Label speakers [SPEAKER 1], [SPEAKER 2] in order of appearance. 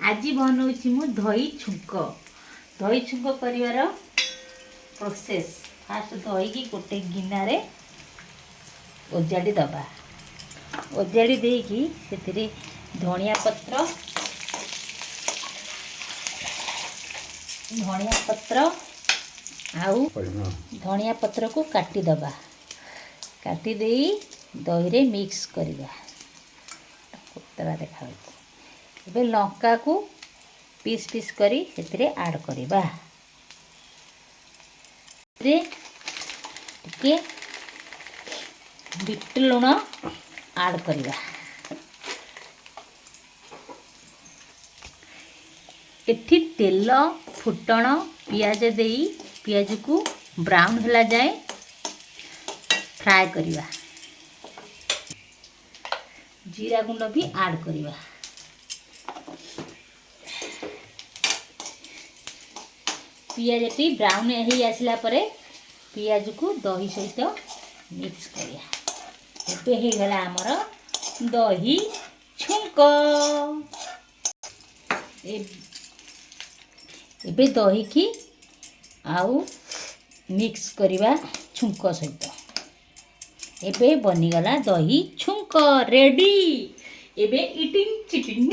[SPEAKER 1] आज बनाऊँ मु दही छुंक कर प्रोसेस फास्ट दही की गोटे गिनारे ओजाड़ी दबा ओजाड़ी देकी से धनिया पत्र आउ धनिया पत्र को काटी दबा काटी दे दही रे मिक्स करवा कोतरा देखा ए लंका को पीस पीस करी से ऐड करवा टिके बिट लुण ऐड करवा एठी तेल फुटण पियाज देई पियाज को ब्राउन होला जाए फ्राए करवा जीरा गुंड भी ऐड करवा पियाज टी ब्राउन हो आसला परे पियाज को दही सहित मिक्स करिया एबे हो गला हमर दही छुंक एबे दही की आउ मिक्स करवा छुंक सहित एबे बनीगला दही छुंक रेडी एबे इटिंग चिटिंग।